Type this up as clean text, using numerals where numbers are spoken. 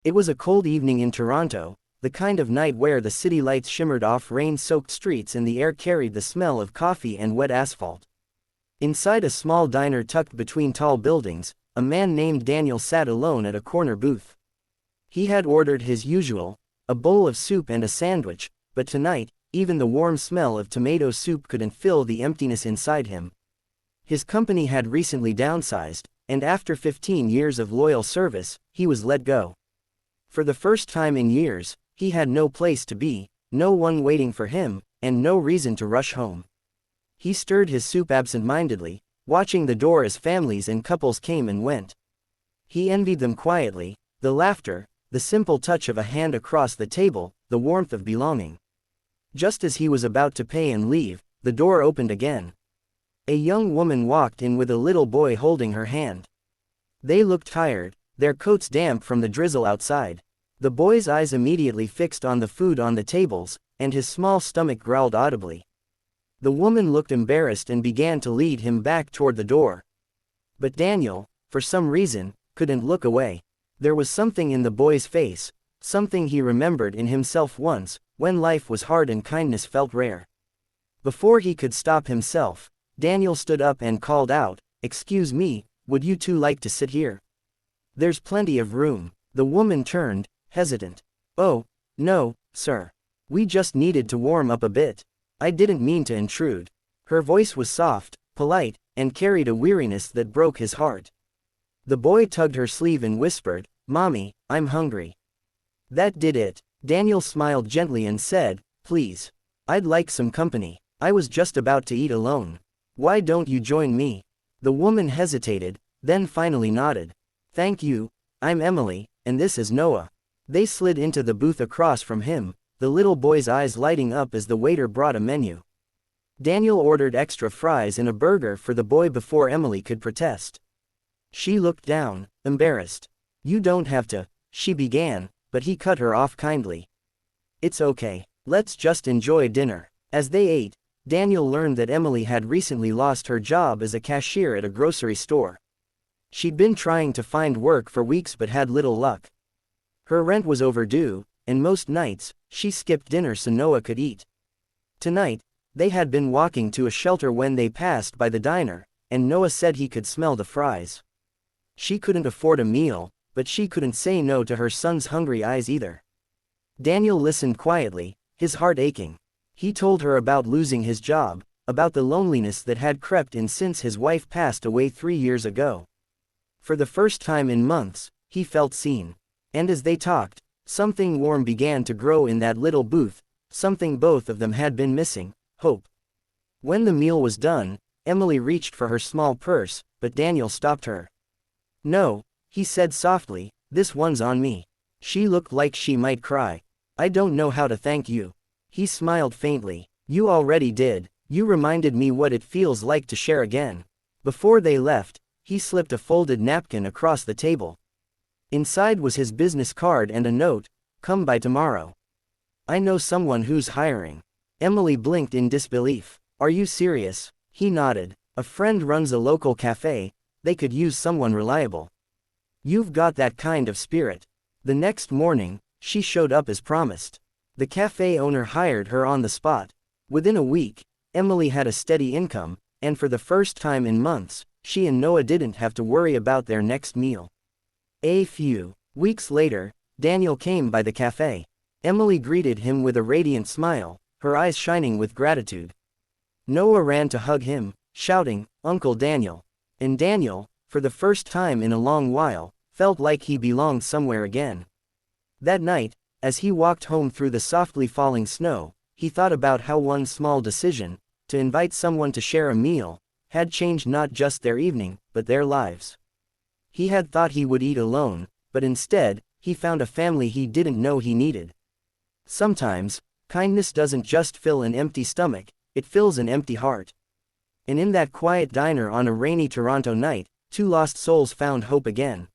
It was a cold evening in Toronto, the kind of night where the city lights shimmered off rain-soaked streets and the air carried the smell of coffee and wet asphalt. Inside a small diner tucked between tall buildings, a man named Daniel sat alone at a corner booth. He had ordered his usual, a bowl of soup and a sandwich, but tonight, even the warm smell of tomato soup couldn't fill the emptiness inside him. His company had recently downsized, and after 15 years of loyal service, he was let go. For the first time in years, he had no place to be, no one waiting for him, and no reason to rush home. He stirred his soup absent-mindedly, watching the door as families and couples came and went. He envied them quietly, the laughter, the simple touch of a hand across the table, the warmth of belonging. Just as he was about to pay and leave, the door opened again. A young woman walked in with a little boy holding her hand. They looked tired, their coats damp from the drizzle outside. The boy's eyes immediately fixed on the food on the tables, and his small stomach growled audibly. The woman looked embarrassed and began to lead him back toward the door. But Daniel, for some reason, couldn't look away. There was something in the boy's face, something he remembered in himself once, when life was hard and kindness felt rare. Before he could stop himself, Daniel stood up and called out, "Excuse me, would you two like to sit here? There's plenty of room." The woman turned, hesitant. "Oh, no, sir. We just needed to warm up a bit. I didn't mean to intrude." Her voice was soft, polite, and carried a weariness that broke his heart. The boy tugged her sleeve and whispered, "Mommy, I'm hungry." That did it. Daniel smiled gently and said, "Please. I'd like some company. I was just about to eat alone. Why don't you join me?" The woman hesitated, then finally nodded. "Thank you, I'm Emily, and this is Noah." They slid into the booth across from him, the little boy's eyes lighting up as the waiter brought a menu. Daniel ordered extra fries and a burger for the boy before Emily could protest. She looked down, embarrassed. "You don't have to," she began, but he cut her off kindly. "It's okay. Let's just enjoy dinner." As they ate, Daniel learned that Emily had recently lost her job as a cashier at a grocery store. She'd been trying to find work for weeks but had little luck. Her rent was overdue, and most nights, she skipped dinner so Noah could eat. Tonight, they had been walking to a shelter when they passed by the diner, and Noah said he could smell the fries. She couldn't afford a meal, but she couldn't say no to her son's hungry eyes either. Daniel listened quietly, his heart aching. He told her about losing his job, about the loneliness that had crept in since his wife passed away 3 years ago. For the first time in months, he felt seen. And as they talked, something warm began to grow in that little booth, something both of them had been missing: hope. When the meal was done, Emily reached for her small purse, but Daniel stopped her. "No," he said softly, "this one's on me." She looked like she might cry. "I don't know how to thank you." He smiled faintly. "You already did. You reminded me what it feels like to share again." Before they left, he slipped a folded napkin across the table. Inside was his business card and a note, "Come by tomorrow. I know someone who's hiring." Emily blinked in disbelief. "Are you serious?" He nodded. "A friend runs a local cafe, they could use someone reliable." "You've got that kind of spirit." The next morning, she showed up as promised. The cafe owner hired her on the spot. Within a week, Emily had a steady income, and for the first time in months, she and Noah didn't have to worry about their next meal. A few weeks later, Daniel came by the cafe. Emily greeted him with a radiant smile, her eyes shining with gratitude. Noah ran to hug him, shouting, "Uncle Daniel." And Daniel, for the first time in a long while, felt like he belonged somewhere again. That night, as he walked home through the softly falling snow, he thought about how one small decision, to invite someone to share a meal, had changed not just their evening, but their lives. He had thought he would eat alone, but instead, he found a family he didn't know he needed. Sometimes, kindness doesn't just fill an empty stomach, it fills an empty heart. And in that quiet diner on a rainy Toronto night, two lost souls found hope again.